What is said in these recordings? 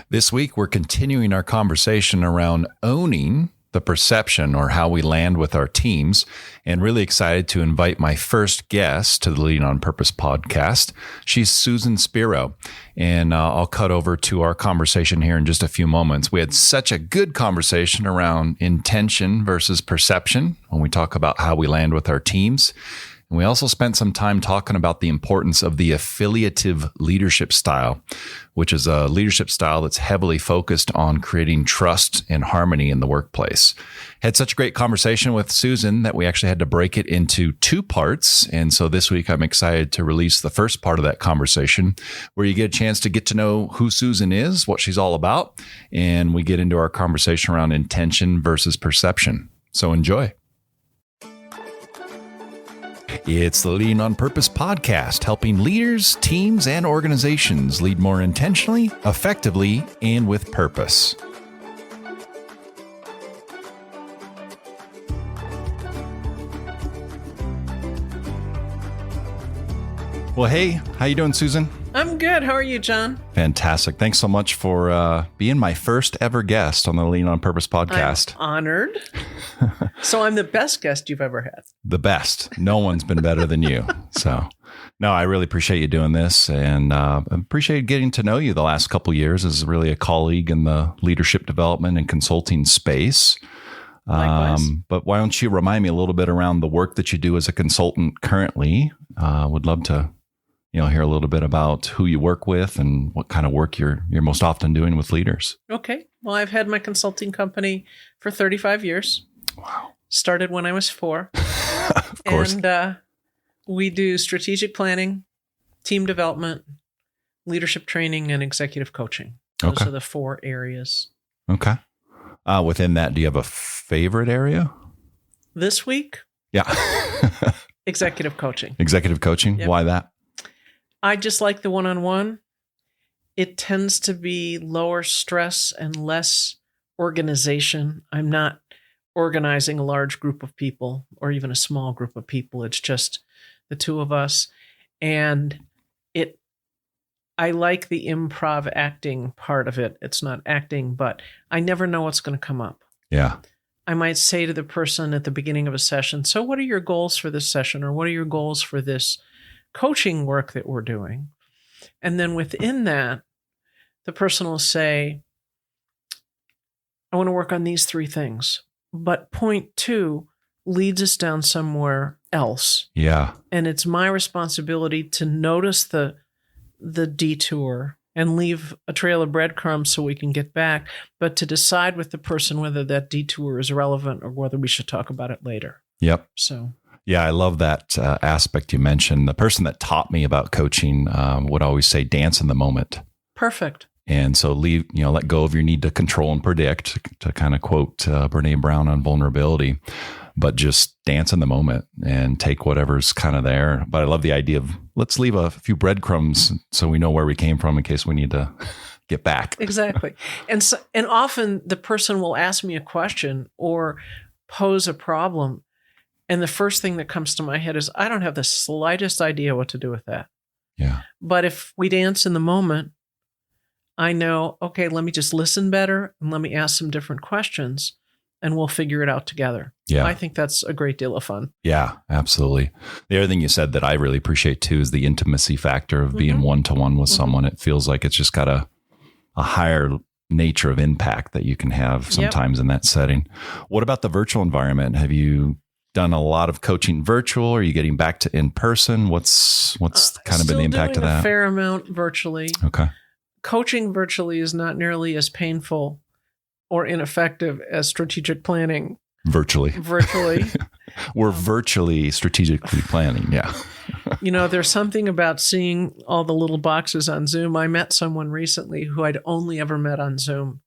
This week, we're continuing our conversation around owning the perception or how we land with our teams, and really excited to invite my first guest to the Leading on Purpose podcast. She's Susan Spero, and I'll cut over to our conversation here in just a few moments. We had such a good conversation around intention versus perception when we talk about how we land with our teams. And we also spent some time talking about the importance of the affiliative leadership style, which is a leadership style that's heavily focused on creating trust and harmony in the workplace. Had such a great conversation with Susan that we actually had to break it into two parts. And so this week, I'm excited to release the first part of that conversation where you get a chance to get to know who Susan is, what she's all about, and we get into our conversation around intention versus perception. So enjoy. It's the Leading on Purpose podcast, helping leaders, teams, and organizations lead more intentionally, effectively, and with purpose. Well, hey, how you doing, Susan? I'm good. How are you, John? Fantastic. Thanks so much for being my first ever guest on the Leading on Purpose podcast. I'm honored. So I'm the best guest you've ever had. The best. No one's been better than you. So, no, I really appreciate you doing this, and appreciate getting to know you the last couple of years as really a colleague in the leadership development and consulting space. But why don't you remind me a little bit around the work that you do as a consultant currently? Would love to hear a little bit about who you work with and what kind of work you're most often doing with leaders. Okay. Well, I've had my consulting company for 35 years. Wow. Started when I was 4. Of course. And we do strategic planning, team development, leadership training, and executive coaching. Those are the 4 areas. Okay. Within that, do you have a favorite area? This week? Yeah. Executive coaching. Executive coaching? Yep. Why that? I just like the one-on-one. It tends to be lower stress and less organization. I'm not organizing a large group of people or even a small group of people. It's just the two of us. And I like the improv acting part of it. It's not acting, but I never know what's going to come up. Yeah. I might say to the person at the beginning of a session, so what are your goals for this session? Or what are your goals for this coaching work that we're doing? And then within that, the person will say, I want to work on these 3 things. But point 2 leads us down somewhere else. Yeah. And it's my responsibility to notice the detour and leave a trail of breadcrumbs so we can get back, but to decide with the person whether that detour is relevant or whether we should talk about it later. Yep. So. Yeah, I love that aspect you mentioned. The person that taught me about coaching would always say, dance in the moment. Perfect. And so let go of your need to control and predict, to kind of quote Brene Brown on vulnerability, but just dance in the moment and take whatever's kind of there. But I love the idea of let's leave a few breadcrumbs so we know where we came from in case we need to get back. Exactly. And often the person will ask me a question or pose a problem. And the first thing that comes to my head is, I don't have the slightest idea what to do with that. Yeah. But if we dance in the moment, I know, okay, let me just listen better and let me ask some different questions and we'll figure it out together. Yeah. I think that's a great deal of fun. Yeah, absolutely. The other thing you said that I really appreciate too is the intimacy factor of being one-to-one with someone. It feels like it's just got a higher nature of impact that you can have sometimes in that setting. What about the virtual environment? Have you done a lot of coaching virtual? Are you getting back to in person? What's kind of been the impact of that? A fair amount virtually. Okay. Coaching virtually is not nearly as painful or ineffective as strategic planning. Virtually. We're virtually strategically planning. Yeah. There's something about seeing all the little boxes on Zoom. I met someone recently who I'd only ever met on Zoom.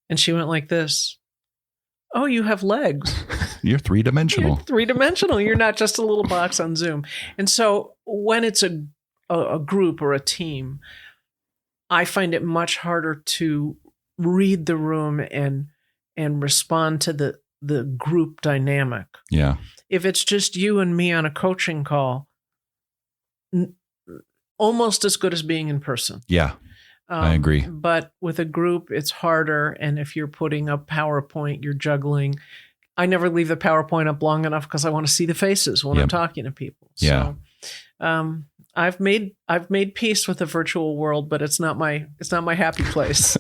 And she went like this. Oh, you have legs. You're 3-dimensional. You're 3-dimensional. You're not just a little box on Zoom. And so when it's a group or a team, I find it much harder to read the room and respond to the group dynamic. Yeah. If it's just you and me on a coaching call, almost as good as being in person. Yeah. I agree. But with a group, it's harder. And if you're putting up PowerPoint, you're juggling. I never leave the PowerPoint up long enough because I want to see the faces when I'm talking to people. Yeah. So I've made peace with the virtual world, but it's not my happy place.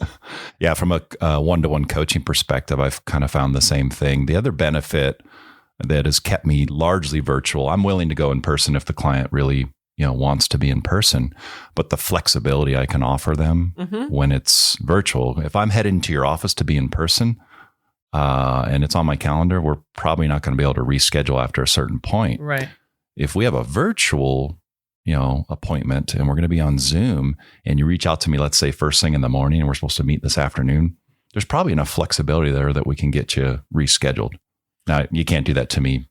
Yeah, from a one-to-one coaching perspective, I've kind of found the same thing. The other benefit that has kept me largely virtual, I'm willing to go in person if the client really, wants to be in person, but the flexibility I can offer them when it's virtual. If I'm heading to your office to be in person, and it's on my calendar, we're probably not going to be able to reschedule after a certain point. Right. If we have a virtual, appointment and we're going to be on Zoom and you reach out to me, let's say first thing in the morning and we're supposed to meet this afternoon, there's probably enough flexibility there that we can get you rescheduled. Now, you can't do that to me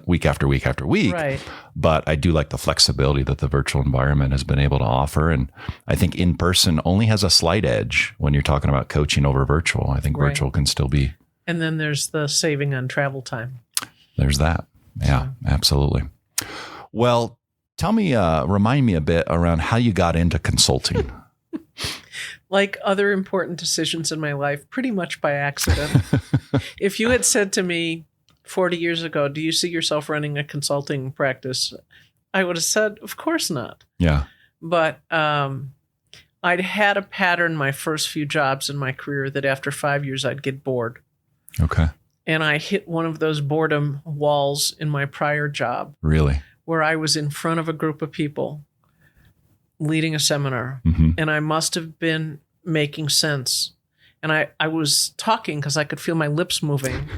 week after week after week, right. But I do like the flexibility that the virtual environment has been able to offer. And I think in person only has a slight edge when you're talking about coaching over virtual. I think virtual can still be. And then there's the saving on travel time. There's that. Yeah, absolutely. Well, tell me, remind me a bit around how you got into consulting. Like other important decisions in my life, pretty much by accident. If you had said to me 40 years ago, do you see yourself running a consulting practice? I would have said, of course not. Yeah. But I'd had a pattern my first few jobs in my career that after 5 years, I'd get bored. Okay. And I hit one of those boredom walls in my prior job. Really? Where I was in front of a group of people leading a seminar. And I must have been making sense. And I was talking because I could feel my lips moving.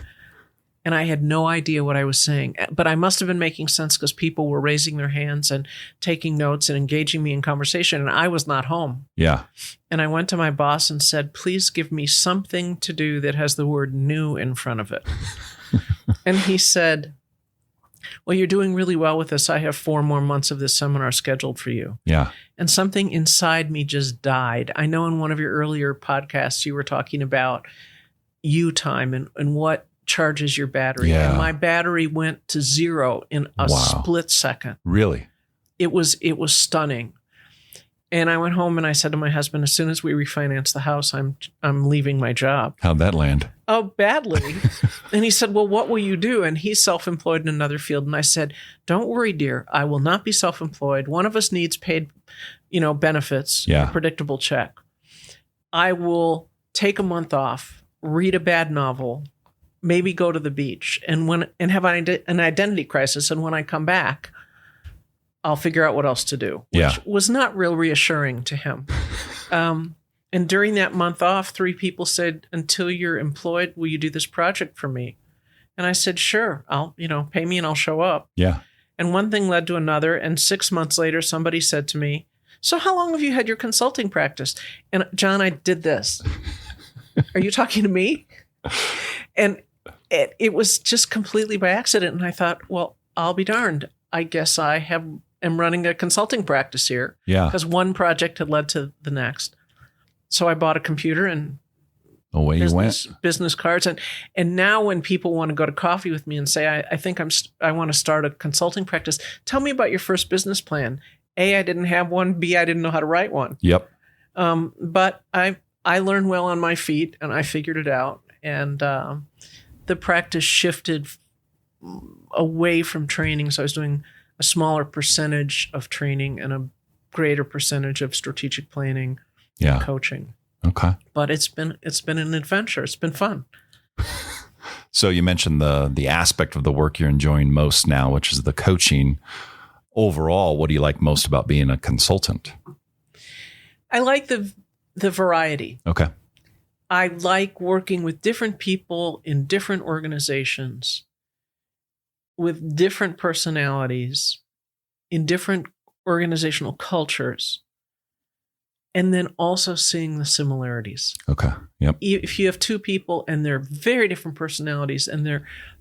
And I had no idea what I was saying. But I must have been making sense because people were raising their hands and taking notes and engaging me in conversation. And I was not home. Yeah. And I went to my boss and said, please give me something to do that has the word new in front of it. And he said, well, you're doing really well with this. I have 4 more months of this seminar scheduled for you. Yeah. And something inside me just died. I know in one of your earlier podcasts, you were talking about you time and what charges your battery. Yeah. And my battery went to 0 in a split second. Really? It was stunning. And I went home and I said to my husband, as soon as we refinance the house, I'm leaving my job. How'd that land? Oh, badly. And he said, well, what will you do? And he's self-employed in another field. And I said, don't worry, dear. I will not be self-employed. One of us needs paid, benefits, a predictable check. I will take a month off, read a bad novel, maybe go to the beach and have an identity crisis. And when I come back, I'll figure out what else to do, which was not real reassuring to him. And during that month off, 3 people said, until you're employed, will you do this project for me? And I said, sure, I'll, pay me and I'll show up. Yeah. And one thing led to another. And 6 months later, somebody said to me, so how long have you had your consulting practice? And John, I did this. Are you talking to me? And it was just completely by accident. And I thought, well, I'll be darned. I guess I am running a consulting practice here. Yeah. Because one project had led to the next. So I bought a computer and away you went. Business cards. And now when people want to go to coffee with me and say, I think I want to start a consulting practice, tell me about your first business plan. A, I didn't have one. B, I didn't know how to write one. Yep. But I learned well on my feet and I figured it out. And the practice shifted away from training. So I was doing a smaller percentage of training and a greater percentage of strategic planning and coaching. Okay. But it's been an adventure. It's been fun. So you mentioned the aspect of the work you're enjoying most now, which is the coaching. Overall, what do you like most about being a consultant? I like the variety. Okay. I like working with different people in different organizations with different personalities in different organizational cultures, and then also seeing the similarities. Okay. Yep. If you have 2 people and they're very different personalities and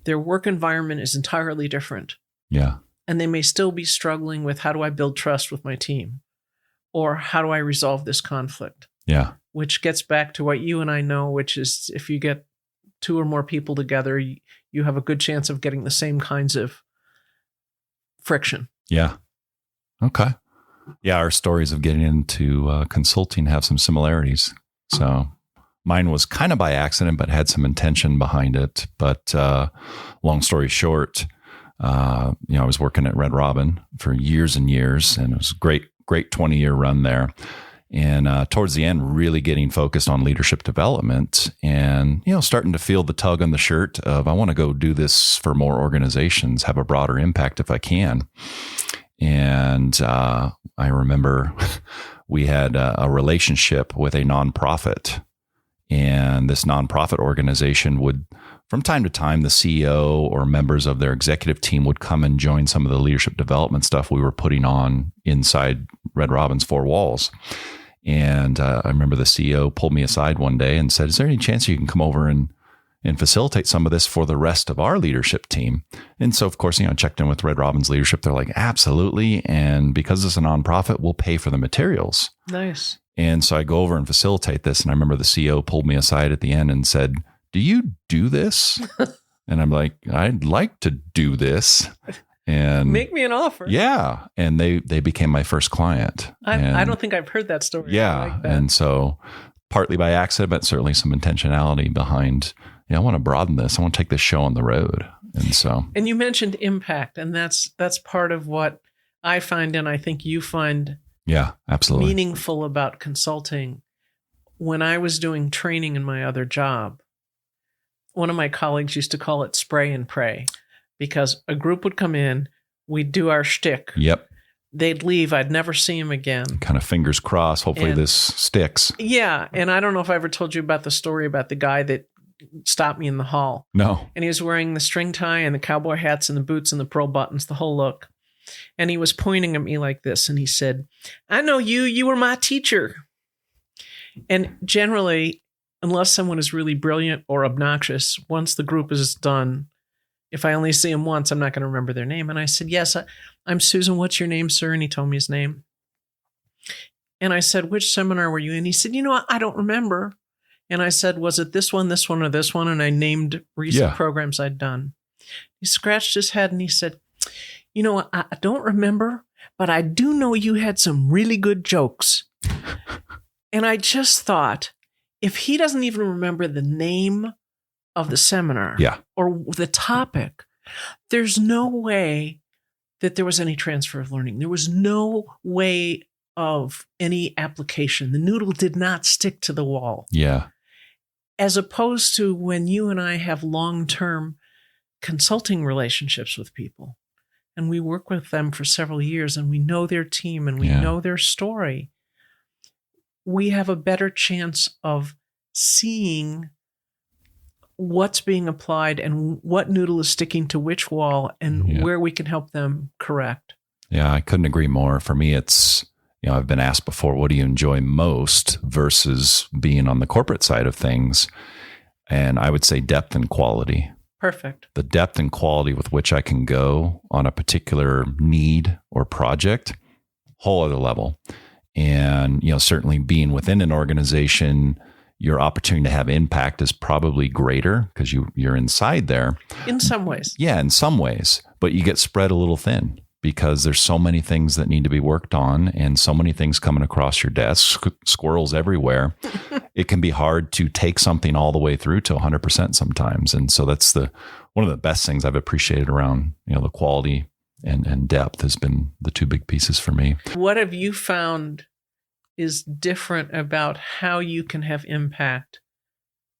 their work environment is entirely different. Yeah. And they may still be struggling with, how do I build trust with my team? Or how do I resolve this conflict? Yeah. Which gets back to what you and I know, which is if you get 2 or more people together, you have a good chance of getting the same kinds of friction. Yeah. Okay. Yeah, our stories of getting into consulting have some similarities. So mine was kind of by accident, but had some intention behind it. But long story short, I was working at Red Robin for years and years, and it was a great 20-year run there. And towards the end, really getting focused on leadership development and, starting to feel the tug on the shirt of, I want to go do this for more organizations, have a broader impact if I can. And I remember we had a relationship with a nonprofit, and this nonprofit organization would, from time to time, the CEO or members of their executive team would come and join some of the leadership development stuff we were putting on inside Red Robin's four walls. And I remember the CEO pulled me aside one day and said, "Is there any chance you can come over and facilitate some of this for the rest of our leadership team?" And so, of course, I checked in with Red Robin's leadership. They're like, "Absolutely. And because it's a nonprofit, we'll pay for the materials." Nice. And so I go over and facilitate this. And I remember the CEO pulled me aside at the end and said, "Do you do this?" And I'm like, "I'd like to do this." And make me an offer. Yeah. And they became my first client. I don't think I've heard that story. Yeah. Like that. And so partly by accident, but certainly some intentionality behind, I want to broaden this. I want to take this show on the road. And you mentioned impact, and that's part of what I find, and I think you find absolutely meaningful about consulting. When I was doing training in my other job, one of my colleagues used to call it spray and pray, because a group would come in, we'd do our shtick. Yep. They'd leave. I'd never see him again. Kind of fingers crossed. Hopefully this sticks. Yeah. And I don't know if I ever told you about the story about the guy that stopped me in the hall. No. And he was wearing the string tie and the cowboy hats and the boots and the pearl buttons, the whole look. And he was pointing at me like this. And he said, "I know you. You were my teacher." And generally, unless someone is really brilliant or obnoxious, once the group is done, if I only see him once, I'm not going to remember their name. And I said, "Yes, I'm Susan. What's your name, sir?" And he told me his name. And I said, "Which seminar were you in?" He said, "I don't remember." And I said, "Was it this one, or this one?" And I named recent programs I'd done. He scratched his head and he said, "I don't remember, but I do know you had some really good jokes." And I just thought, if he doesn't even remember the name of the seminar or the topic, there's no way that there was any transfer of learning. There was no way of any application. The noodle did not stick to the wall. Yeah. As opposed to when you and I have long-term consulting relationships with people, and we work with them for several years, and we know their team and we know their story, we have a better chance of seeing what's being applied and what noodle is sticking to which wall and where we can help them correct. Yeah, I couldn't agree more. For me, it's, I've been asked before, what do you enjoy most versus being on the corporate side of things? And I would say depth and quality. Perfect. The depth and quality with which I can go on a particular need or project, whole other level. And, certainly being within an organization, your opportunity to have impact is probably greater because you're inside there. In some ways. Yeah, in some ways. But you get spread a little thin because there's so many things that need to be worked on and so many things coming across your desk, squirrels everywhere. It can be hard to take something all the way through to 100% sometimes. And so that's one of the best things I've appreciated around, the quality and depth has been the two big pieces for me. What have you found is different about how you can have impact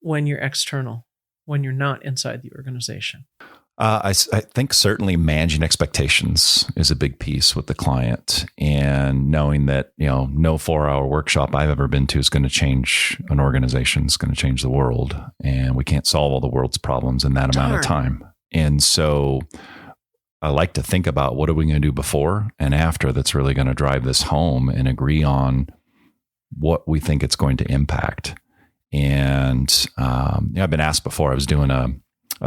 when you're external, when you're not inside the organization? I think certainly managing expectations is a big piece with the client, and knowing that, no 4-hour workshop I've ever been to is going to change an organization. It's going to change the world, and we can't solve all the world's problems in that amount of time. And so I like to think about what are we going to do before and after that's really going to drive this home and agree on what we think it's going to impact. And I've been asked before. I was doing a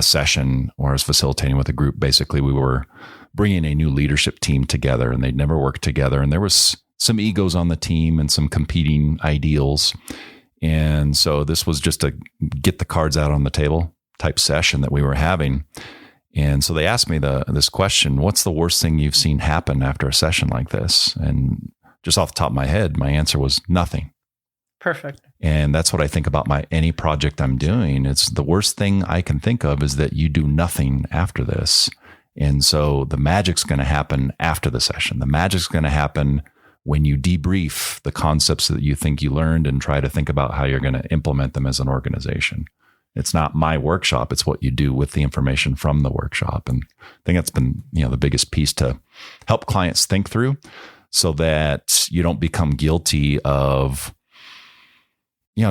session where I was facilitating with a group. Basically, we were bringing a new leadership team together, and they'd never worked together. And there was some egos on the team and some competing ideals. And so this was just a get the cards out on the table type session that we were having. And so they asked me this question: what's the worst thing you've seen happen after a session like this? And just off the top of my head, my answer was nothing. Perfect. And that's what I think about any project I'm doing. It's the worst thing I can think of is that you do nothing after this. And so the magic's going to happen after the session. The magic's going to happen when you debrief the concepts that you think you learned and try to think about how you're going to implement them as an organization. It's not my workshop. It's what you do with the information from the workshop. And I think that's been, the biggest piece to help clients think through so that you don't become guilty of,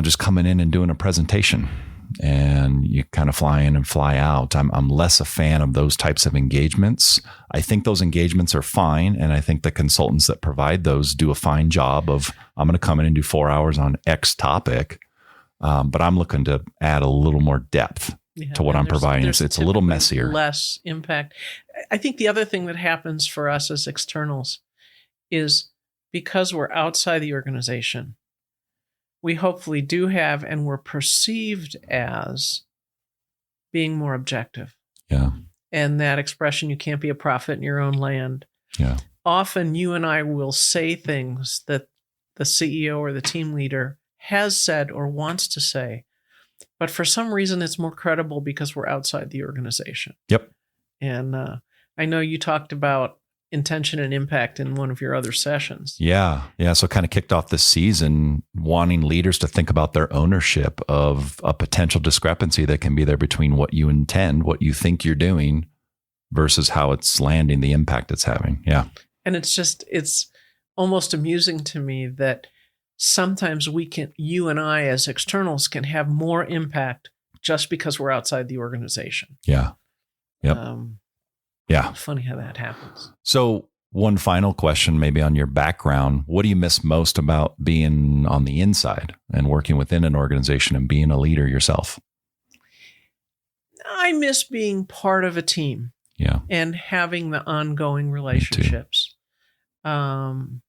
just coming in and doing a presentation and you kind of fly in and fly out. I'm less a fan of those types of engagements. I think those engagements are fine. And I think the consultants that provide those do a fine job of, I'm going to come in and do 4 hours on X topic. But I'm looking to add a little more depth to what I'm providing. It's a little messier. Less impact. I think the other thing that happens for us as externals is because we're outside the organization, we hopefully do have, and we're perceived as being more objective. Yeah. And that expression, you can't be a prophet in your own land. Yeah. Often you and I will say things that the CEO or the team leader has said or wants to say, but for some reason it's more credible because we're outside the organization. Yep. And I know you talked about intention and impact in one of your other sessions. Yeah. So kind of kicked off this season wanting leaders to think about their ownership of a potential discrepancy that can be there between what you intend, what you think you're doing versus how it's landing, the impact it's having. Yeah. And it's almost amusing to me that sometimes you and I as externals can have more impact just because we're outside the organization. Yeah. Yep. Yeah. Funny how that happens. So one final question, maybe on your background. What do you miss most about being on the inside and working within an organization and being a leader yourself? I miss being part of a team. Yeah. And having the ongoing relationships. And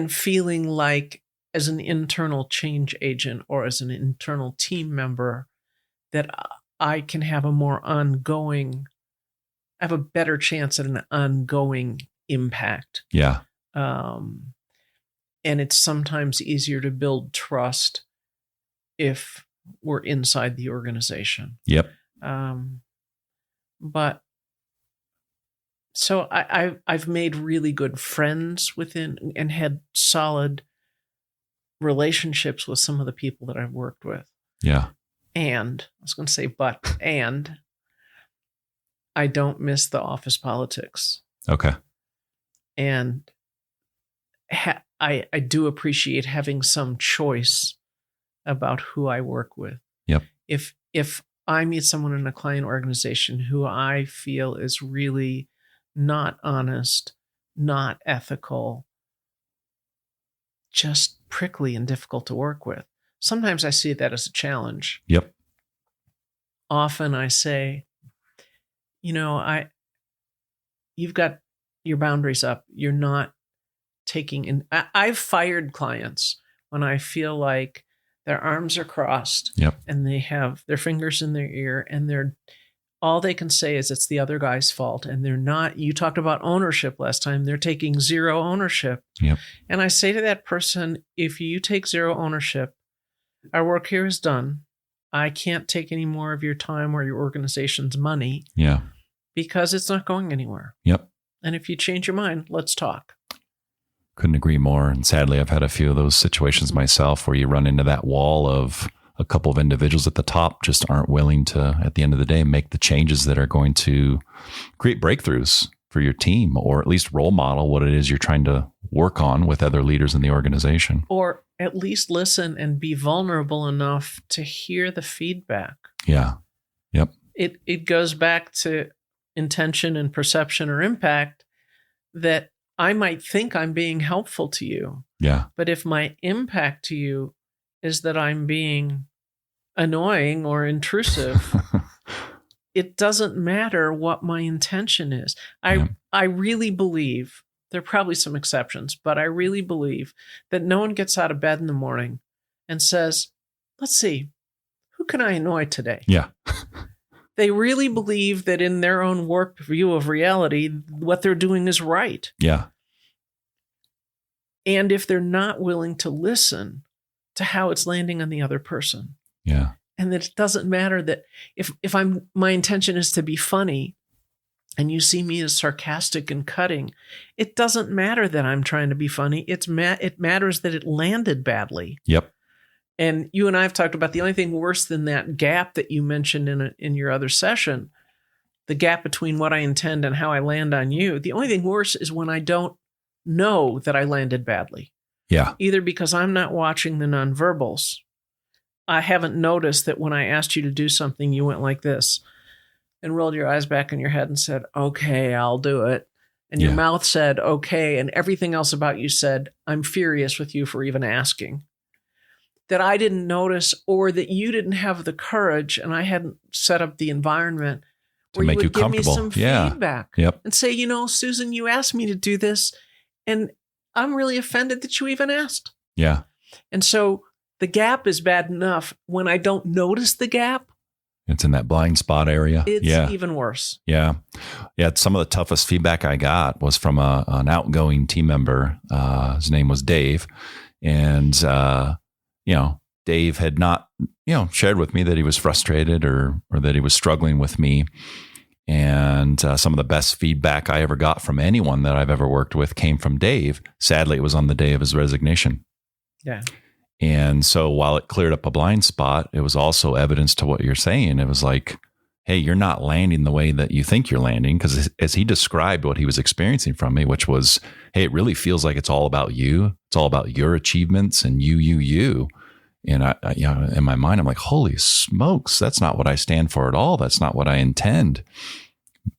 feeling like as an internal change agent or as an internal team member that I can have have a better chance at an ongoing impact. Yeah. And it's sometimes easier to build trust if we're inside the organization. Yep. But so I've made really good friends within and had solid relationships with some of the people that I've worked with. Yeah. And I was going to say, and I don't miss the office politics. Okay. And I do appreciate having some choice about who I work with. Yep. If I meet someone in a client organization who I feel is really not honest, not ethical, just prickly and difficult to work with, sometimes I see that as a challenge. Yep. Often I say, you've got your boundaries up. You're not taking in. I've fired clients when I feel like their arms are crossed. Yep. And they have their fingers in their ear and all they can say is it's the other guy's fault. And they're not, you talked about ownership last time. They're taking zero ownership. Yep. And I say to that person, if you take zero ownership, our work here is done. I can't take any more of your time or your organization's money. Yeah. Because it's not going anywhere. Yep. And if you change your mind, let's talk. Couldn't agree more. And sadly, I've had a few of those situations myself where you run into that wall of a couple of individuals at the top just aren't willing to, at the end of the day, make the changes that are going to create breakthroughs for your team, or at least role model what it is you're trying to work on with other leaders in the organization. Or at least listen and be vulnerable enough to hear the feedback. Yeah. Yep. It goes back to intention and perception or impact, that I might think I'm being helpful to you. Yeah. But if my impact to you is that I'm being annoying or intrusive, it doesn't matter what my intention is. I really believe, there are probably some exceptions, but I really believe that no one gets out of bed in the morning and says, let's see, who can I annoy today? Yeah. They really believe that in their own warped view of reality, what they're doing is right. Yeah. And if they're not willing to listen to how it's landing on the other person. Yeah. And that it doesn't matter that if my intention is to be funny and you see me as sarcastic and cutting, it doesn't matter that I'm trying to be funny. It matters that it landed badly. Yep. And you and I have talked about the only thing worse than that gap that you mentioned in your other session, the gap between what I intend and how I land on you. The only thing worse is when I don't know that I landed badly. Yeah. Either because I'm not watching the nonverbals. I haven't noticed that when I asked you to do something, you went like this and rolled your eyes back in your head and said, okay, I'll do it. And your mouth said, okay. And everything else about you said, I'm furious with you for even asking. That I didn't notice, or that you didn't have the courage and I hadn't set up the environment To where make you you would give me comfortable. some Yeah. feedback Yep. and say, Susan, you asked me to do this and I'm really offended that you even asked. Yeah. And so the gap is bad enough. When I don't notice the gap, It's in that blind spot area. it's Yeah. even worse. Yeah. Yeah. Some of the toughest feedback I got was from an outgoing team member. His name was Dave. And, Dave had not, shared with me that he was frustrated or that he was struggling with me. And some of the best feedback I ever got from anyone that I've ever worked with came from Dave. Sadly, it was on the day of his resignation. Yeah. And so while it cleared up a blind spot, it was also evidence to what you're saying. It was like, hey, you're not landing the way that you think you're landing. Because as he described what he was experiencing from me, which was, hey, it really feels like it's all about you. It's all about your achievements and you. And I in my mind, I'm like, holy smokes, that's not what I stand for at all. That's not what I intend.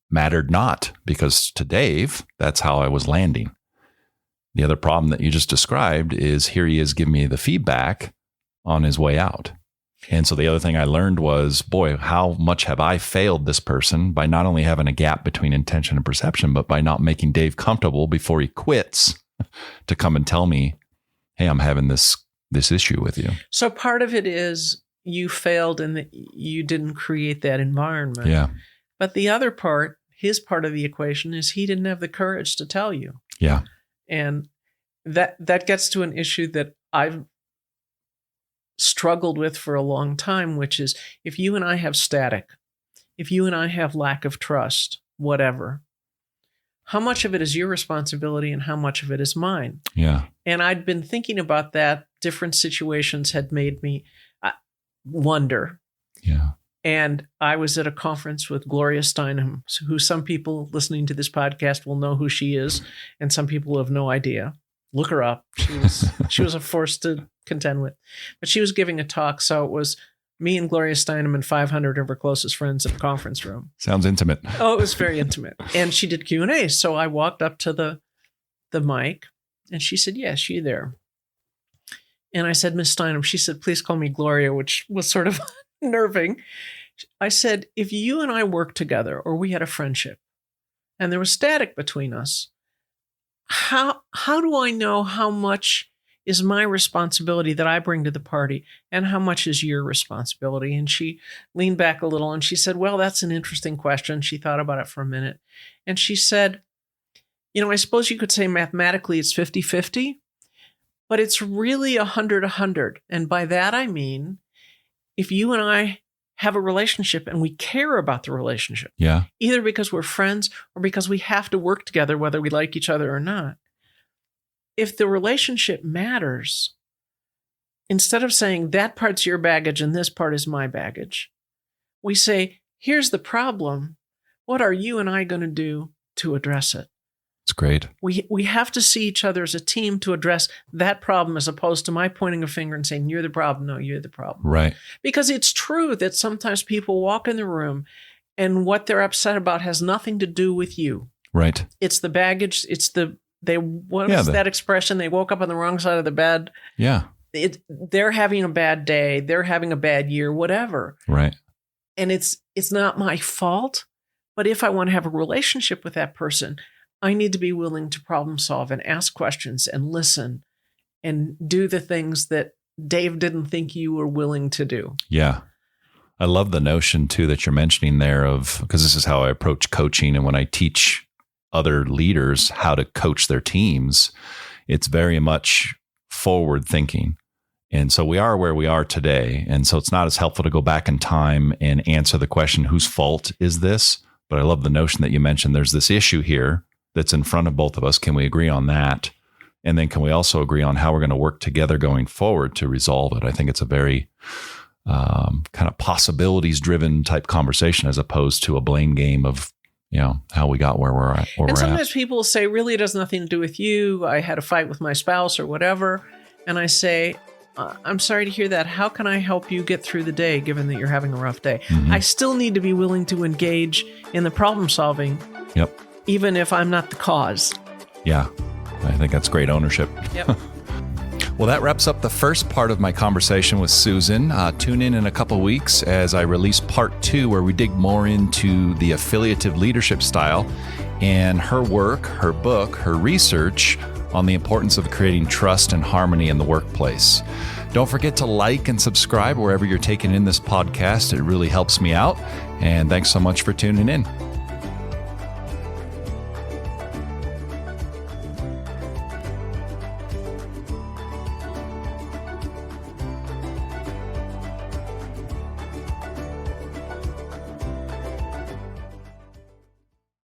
Mattered not, because to Dave, that's how I was landing. The other problem that you just described is here he is giving me the feedback on his way out. And so the other thing I learned was, boy, how much have I failed this person by not only having a gap between intention and perception, but by not making Dave comfortable before he quits to come and tell me, hey, I'm having this issue with you. So part of it is you failed and that you didn't create that environment. Yeah. But the other part, his part of the equation, is he didn't have the courage to tell you. Yeah. And that gets to an issue that I've struggled with for a long time, which is if you and I have static, if you and I have lack of trust, whatever, how much of it is your responsibility and how much of it is mine? Yeah. And I'd been thinking about that. Different situations had made me wonder. Yeah. And I was at a conference with Gloria Steinem, who some people listening to this podcast will know who she is, and some people have no idea. Look her up. She was a force to contend with. But she was giving a talk, so it was me and Gloria Steinem and 500 of her closest friends in a conference room. Sounds intimate. Oh, it was very intimate. And she did Q&A. So I walked up to the mic, and she said, yes, you there. And I said, Miss Steinem. She said, please call me Gloria, which was sort of unnerving. I said, if you and I worked together or we had a friendship and there was static between us, how do I know how much is my responsibility that I bring to the party and how much is your responsibility? And she leaned back a little and she said, well, that's an interesting question. She thought about it for a minute. And she said, I suppose you could say mathematically it's 50-50, but it's really 100-100. And by that, I mean, if you and I have a relationship and we care about the relationship, Yeah. either because we're friends or because we have to work together, whether we like each other or not. If the relationship matters, instead of saying that part's your baggage and this part is my baggage, we say, here's the problem. What are you and I going to do to address it? It's great. We have to see each other as a team to address that problem, as opposed to my pointing a finger and saying, you're the problem. No, you're the problem. Right. Because it's true that sometimes people walk in the room and what they're upset about has nothing to do with you. Right. It's the baggage. It's that expression? They woke up on the wrong side of the bed. Yeah. They're having a bad day. They're having a bad year, whatever. Right. And it's not my fault. But if I want to have a relationship with that person, I need to be willing to problem solve and ask questions and listen and do the things that Dave didn't think you were willing to do. Yeah. I love the notion too that you're mentioning there of, because this is how I approach coaching. And when I teach other leaders how to coach their teams, it's very much forward thinking. And so we are where we are today. And so it's not as helpful to go back in time and answer the question, whose fault is this? But I love the notion that you mentioned there's this issue here that's in front of both of us. Can we agree on that? And then can we also agree on how we're going to work together going forward to resolve it? I think it's a very kind of possibilities driven type conversation as opposed to a blame game of, how we got where we're at. And sometimes people say, really, it has nothing to do with you. I had a fight with my spouse or whatever. And I say, I'm sorry to hear that. How can I help you get through the day, given that you're having a rough day? I still need to be willing to engage in the problem solving, even if I'm not the cause. Yeah, I think that's great ownership. Yep. Well, that wraps up the first part of my conversation with Susan. Tune in a couple weeks as I release part 2, where we dig more into the affiliative leadership style and her work, her book, her research on the importance of creating trust and harmony in the workplace. Don't forget to like and subscribe wherever you're taking in this podcast. It really helps me out. And thanks so much for tuning in.